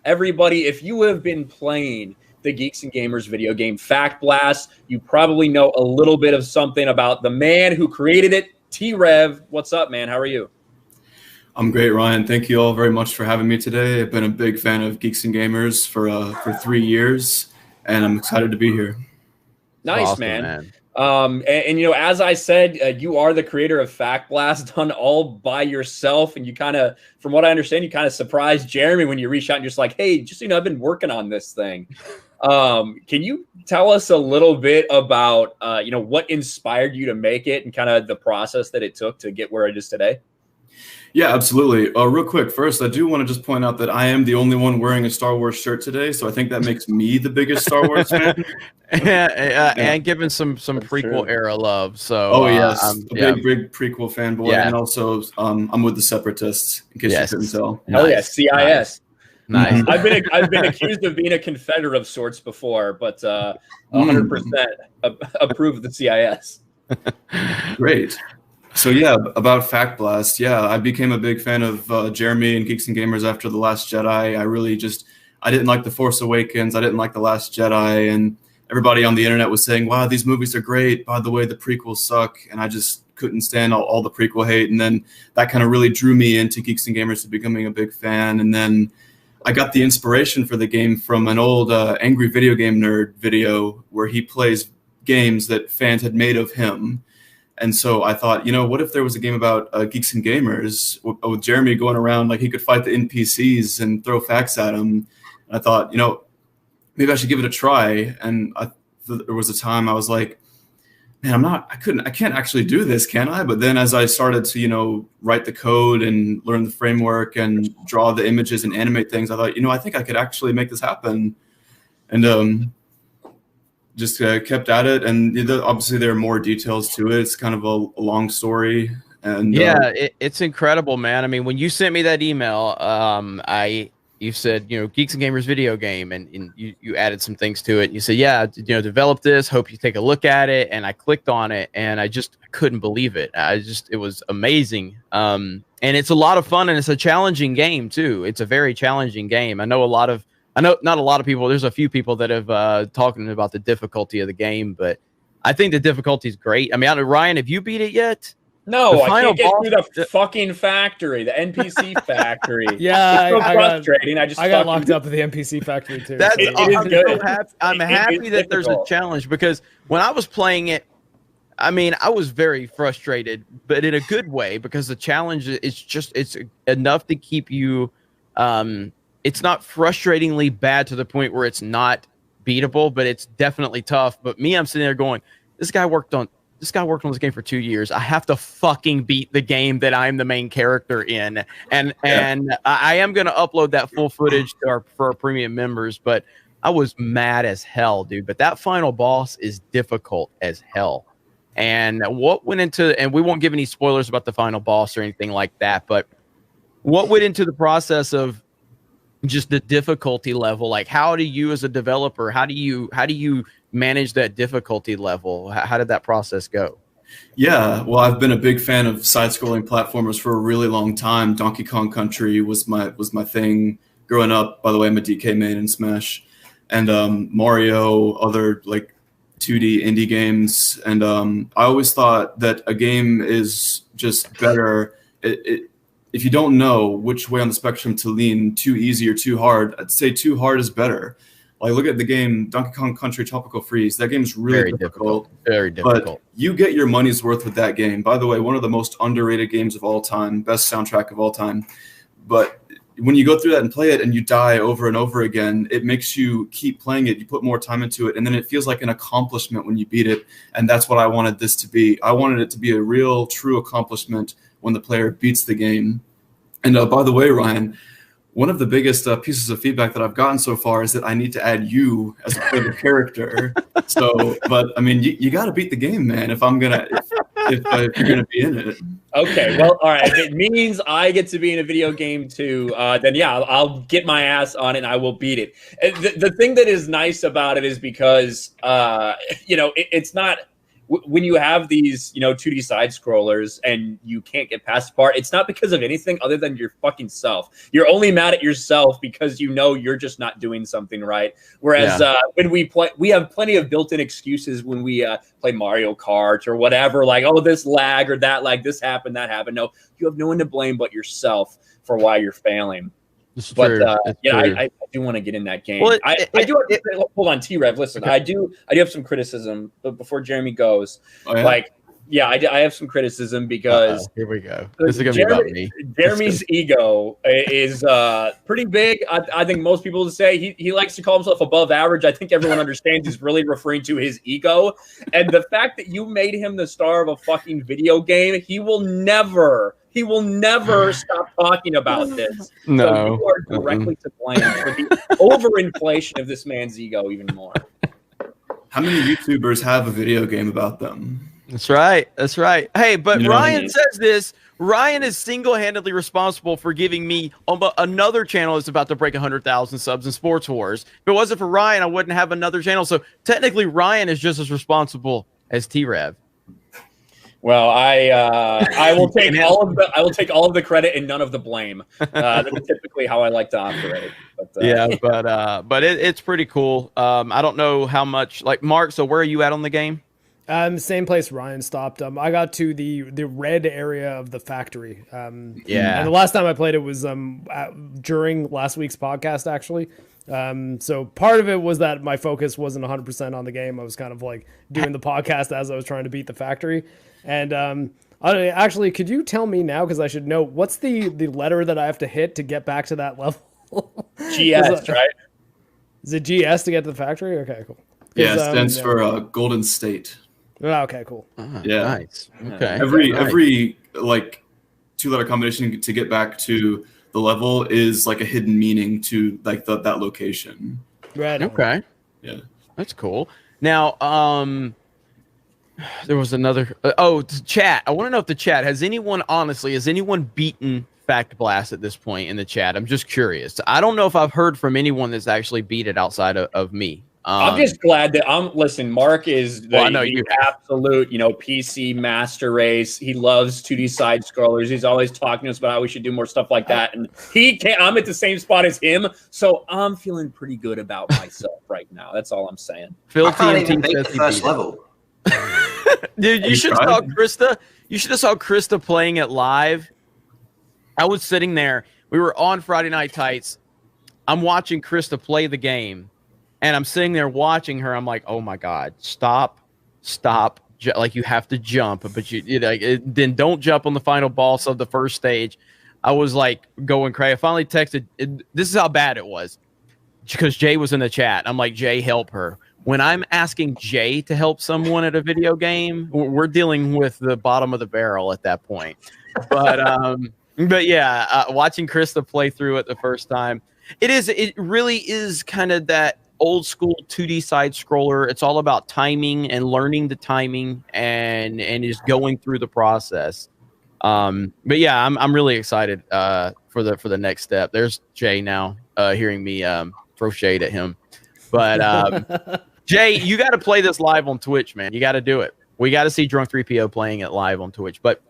Everybody, if you have been playing the Geeks and Gamers video game Fact Blast, you probably know a little bit of something about the man who created it, T-Rev. What's up, man? How are you? I'm great, Ryan. Thank you all very much for having me today. I've been a big fan of Geeks and Gamers for 3 years, and I'm excited to be here. Nice, awesome, man. And you know, as I said, you are the creator of Fact Blast, done all by yourself. And you kind of, from what I understand, you kind of surprised Jeremy when you reached out and just like, hey, just, you know, I've been working on this thing. Can you tell us a little bit about, you know, what inspired you to make it and kind of the process that it took to get where it is today? Yeah, absolutely. Real quick, first, I do want to just point out that I am the only one wearing a Star Wars shirt today, so I think that makes me the biggest Star Wars fan. And given some prequel era love. So yes, I'm a big prequel fanboy, and also I'm with the Separatists, in case you couldn't tell. Oh yeah, CIS. Nice. I've been accused of being a Confederate of sorts before, but 100% approve of the CIS. Great. So yeah, about Fact Blast, I became a big fan of Jeremy and Geeks and Gamers after The Last Jedi. I didn't like The Force Awakens, I didn't like The Last Jedi, and everybody on the internet was saying, wow, these movies are great, by the way, the prequels suck, and I just couldn't stand all the prequel hate, and then that kind of really drew me into Geeks and Gamers to becoming a big fan, and then I got the inspiration for the game from an old Angry Video Game Nerd video where he plays games that fans had made of him. And so I thought, you know, what if there was a game about Geeks and Gamers with Jeremy going around like he could fight the NPCs and throw facts at them? And I thought, you know, maybe I should give it a try. And there was a time I was like, man, I can't actually do this, can I? But then as I started to, you know, write the code and learn the framework and draw the images and animate things, I thought, you know, I think I could actually make this happen. And just kept at it, and obviously there are more details to it. It's kind of a long story, and it's incredible, man. I mean, when you sent me that email, you said, you know, Geeks and Gamers video game, and you added some things to it. You said, yeah, you know, develop this. Hope you take a look at it, and I clicked on it, and I couldn't believe it. It was amazing. And it's a lot of fun, and it's a challenging game too. It's a very challenging game. I know not a lot of people. There's a few people that have talking about the difficulty of the game, but I think the difficulty is great. I mean, Ryan, have you beat it yet? No, I can't get through the fucking factory, the NPC factory. Yeah, it's so frustrating. I got locked up at the NPC factory too. I'm happy that there's a challenge, because when I was playing it, I mean, I was very frustrated, but in a good way, because the challenge it's enough to keep you. It's not frustratingly bad to the point where it's not beatable, but it's definitely tough. But me, I'm sitting there going, this guy worked on this game for 2 years. I have to fucking beat the game that I'm the main character in. And I am going to upload that full footage for our premium members, but I was mad as hell, dude. But that final boss is difficult as hell. And what went into, and we won't give any spoilers about the final boss or anything like that, but what went into the process of just the difficulty level? Like, how do you as a developer, how do you manage that difficulty level? How did that process go? Yeah, well, I've been a big fan of side-scrolling platformers for a really long time. Donkey Kong Country was my thing growing up. By the way, I'm a DK main in Smash, and Mario, other like 2D indie games. And I always thought that a game is just better if you don't know which way on the spectrum to lean, too easy or too hard. I'd say too hard is better. Like, look at the game Donkey Kong Country Tropical Freeze. That game's really difficult. Very difficult. But you get your money's worth with that game. By the way, one of the most underrated games of all time, best soundtrack of all time. But when you go through that and play it and you die over and over again, it makes you keep playing it. You put more time into it, and then it feels like an accomplishment when you beat it. And that's what I wanted this to be. I wanted it to be a real, true accomplishment when the player beats the game. And by the way, Ryan, one of the biggest pieces of feedback that I've gotten so far is that I need to add you as a player character. So, but I mean, you got to beat the game, man. If you're gonna be in it. Okay, well, all right. If it means I get to be in a video game too, then yeah, I'll get my ass on it and I will beat it. The thing that is nice about it is because it's not. when you have these, 2D side scrollers and you can't get past the part, it's not because of anything other than your fucking self. You're only mad at yourself because you're just not doing something right. Whereas when we play, we have plenty of built-in excuses when we play Mario Kart or whatever, like, oh, this lag or that, like this happened, that happened. No, you have no one to blame but yourself for why you're failing. But I do want to get in that game. Well, I do. Hold on, T-Rev. Listen, okay. I do have some criticism, but before Jeremy goes, I have some criticism because here we go. This is gonna be about me. Jeremy's ego is pretty big. I think most people would say he likes to call himself above average. I think everyone understands he's really referring to his ego, and the fact that you made him the star of a fucking video game, he will never stop talking about this. No. So you are directly to blame for the overinflation of this man's ego even more. How many YouTubers have a video game about them? That's right. Hey, but Ryan says this. Ryan is single-handedly responsible for giving me another channel that's about to break 100,000 subs in Sports Wars. If it wasn't for Ryan, I wouldn't have another channel. So technically, Ryan is just as responsible as T-Rev. Well, I will take all of the credit and none of the blame. That's typically how I like to operate. But, but it's pretty cool. I don't know how much, like Mark. So where are you at on the game? Same place Ryan stopped. I got to the red area of the factory. And the last time I played it was during last week's podcast, actually. So part of it was that my focus wasn't 100% on the game. I was kind of like doing the podcast as I was trying to beat the factory. And actually, could you tell me now, because I should know, what's the letter that I have to hit to get back to that level? GS, right? Is it GS to get to the factory? Okay, cool. Yeah, it stands for Golden State. Oh, okay, cool. Yeah, nice. Okay. Every like 2-letter combination to get back to the level is like a hidden meaning to like that location. Right. Okay. Yeah, that's cool. Now, there was another. Chat. I want to know if the chat has anyone beaten Fact Blast at this point in the chat. I'm just curious. I don't know if I've heard from anyone that's actually beat it outside of me. I'm just glad that listen, Mark is the absolute, PC master race. He loves 2D side scrollers. He's always talking to us about how we should do more stuff like that. And I'm at the same spot as him. So I'm feeling pretty good about myself right now. That's all I'm saying. I can't even beat the first level. Dude, you should have saw Krista. You should have saw Krista playing it live. I was sitting there. We were on Friday Night Tights. I'm watching Krista play the game. And I'm sitting there watching her. I'm like, oh my God, stop. Like you have to jump, but then don't jump on the final boss of the first stage. I was like going crazy. I finally texted. This is how bad it was because Jay was in the chat. I'm like, Jay, help her. When I'm asking Jay to help someone at a video game, we're dealing with the bottom of the barrel at that point. But watching Krista play through it the first time, it really is kind of that old school 2D side scroller. It's all about timing and learning the timing and just going through the process. I'm really excited for the next step. There's Jay now hearing me throw shade at him. But Jay, you got to play this live on Twitch, man. You got to do it. We got to see Drunk 3PO playing it live on Twitch. But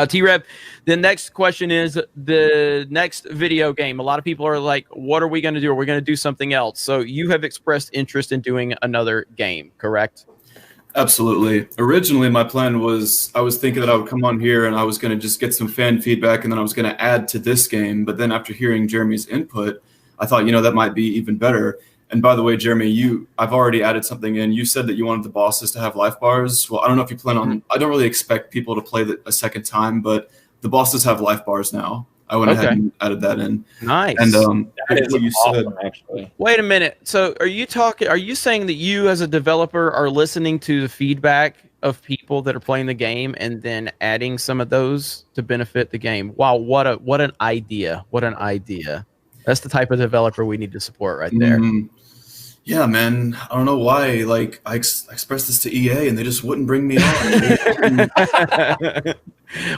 T-Rev, the next question is the next video game. A lot of people are like, what are we going to do? Are we going to do something else? So you have expressed interest in doing another game, correct? Absolutely. Originally, my plan was I was thinking that I would come on here and I was going to just get some fan feedback and then I was going to add to this game. But then after hearing Jeremy's input, I thought, that might be even better. And by the way, Jeremy, I've already added something in. You said that you wanted the bosses to have life bars. Well, I don't know if you plan on. I don't really expect people to play a second time, but the bosses have life bars now. I went ahead and added that in. Nice. And that is what you awesome, said. Actually. Wait a minute. So, are you saying that you, as a developer, are listening to the feedback of people that are playing the game and then adding some of those to benefit the game? Wow, what an idea! What an idea! That's the type of developer we need to support right there. Yeah, man. I don't know why. Like, I expressed this to EA, and they just wouldn't bring me on.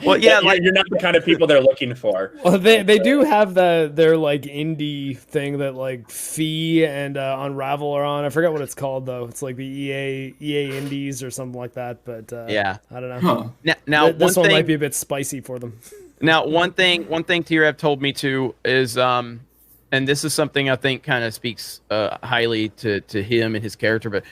Well, yeah, like you're not the kind of people they're looking for. Well, they do have their like indie thing that like Fee and Unravel are on. I forget what it's called though. It's like the EA Indies or something like that. But yeah, I don't know. Huh. Now this one might be a bit spicy for them. Now, one thing T-Rev told me to is and this is something I think kind of speaks highly to him and his character. But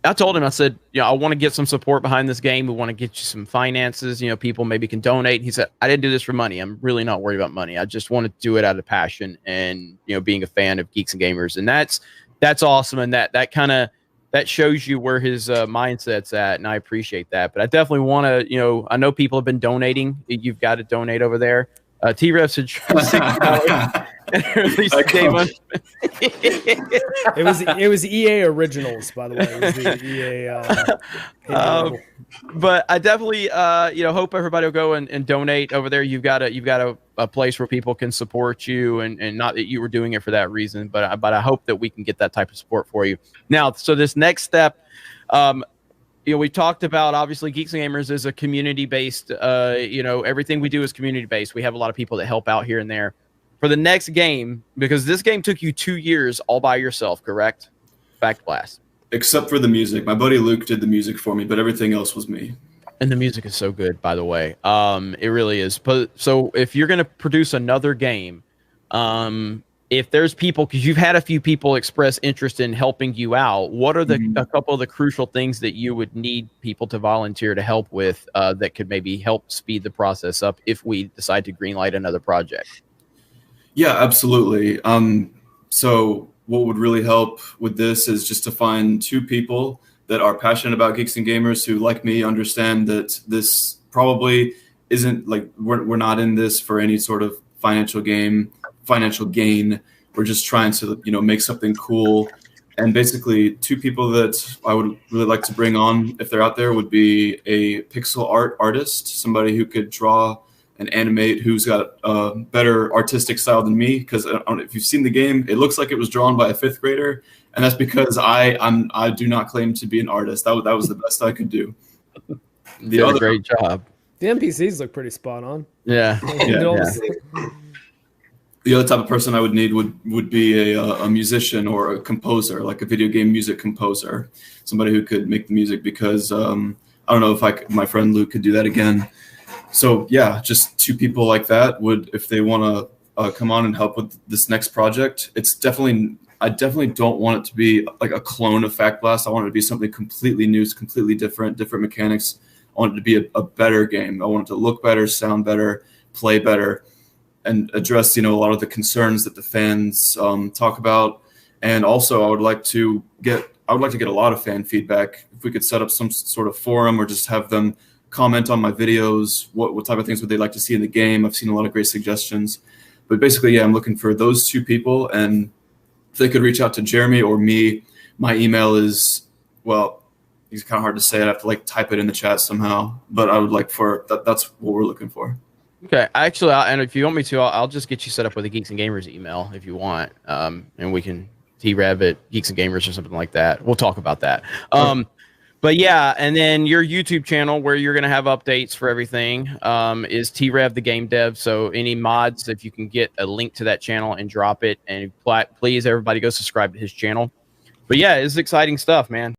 I told him, I said, I want to get some support behind this game. We want to get you some finances. People maybe can donate. He said, I didn't do this for money. I'm really not worried about money. I just want to do it out of passion and being a fan of Geeks and Gamers, and that's awesome. And that shows you where his mindset's at, and I appreciate that. But I definitely want to, I know people have been donating. You've got to donate over there. T-Rev said $60 and release the game. It was EA Originals, by the way. It was the EA. But I definitely, hope everybody will go and donate over there. You've got a place where people can support you, and not that you were doing it for that reason, but I hope that we can get that type of support for you. Now, so this next step, we talked about, obviously, Geeks and Gamers is a community-based, everything we do is community-based. We have a lot of people that help out here and there. For the next game, because this game took you 2 years all by yourself, correct? Fact Blast. Except for the music. My buddy Luke did the music for me, but everything else was me. And the music is so good, by the way. It really is. But so if you're going to produce another game, if there's people, because you've had a few people express interest in helping you out, what are a couple of the crucial things that you would need people to volunteer to help with that could maybe help speed the process up if we decide to greenlight another project? Yeah, absolutely. So what would really help with this is just to find 2 people that are passionate about Geeks and Gamers who, like me, understand that this probably isn't like we're not in this for any sort of financial gain. We're just trying to make something cool. And basically 2 people that I would really like to bring on, if they're out there, would be a pixel art artist, somebody who could draw and animate, who's got a better artistic style than me. Because if you've seen the game, it looks like it was drawn by a 5th grader, and that's because I do not claim to be an artist. That was the best I could do. You did a great job. The NPCs look pretty spot on. Yeah. The other type of person I would need would be a musician or a composer, like a video game music composer, somebody who could make the music, because I don't know if my friend Luke could do that again. So yeah, just 2 people like that would, if they want to come on and help with this next project. I definitely don't want it to be like a clone of Fact Blast. I want it to be something completely new, completely different mechanics. I want it to be a better game. I want it to look better, sound better, play better, and address a lot of the concerns that the fans talk about. And also, I would like to get a lot of fan feedback. If we could set up some sort of forum or just have them comment on my videos, what type of things would they like to see in the game. I've seen a lot of great suggestions. But basically, yeah, I'm looking for those 2 people. And if they could reach out to Jeremy or me, my email is, well, it's kind of hard to say. I'd have to type it in the chat somehow. But I would like that's what we're looking for. Okay, actually, and if you want me to, I'll just get you set up with a Geeks and Gamers email if you want, and we can T-Rev at Geeks and Gamers or something like that. We'll talk about that. But yeah, and then your YouTube channel where you're going to have updates for everything is T-Rev the Game Dev. So any mods, if you can get a link to that channel and drop it, and please everybody go subscribe to his channel. But yeah, it's exciting stuff, man.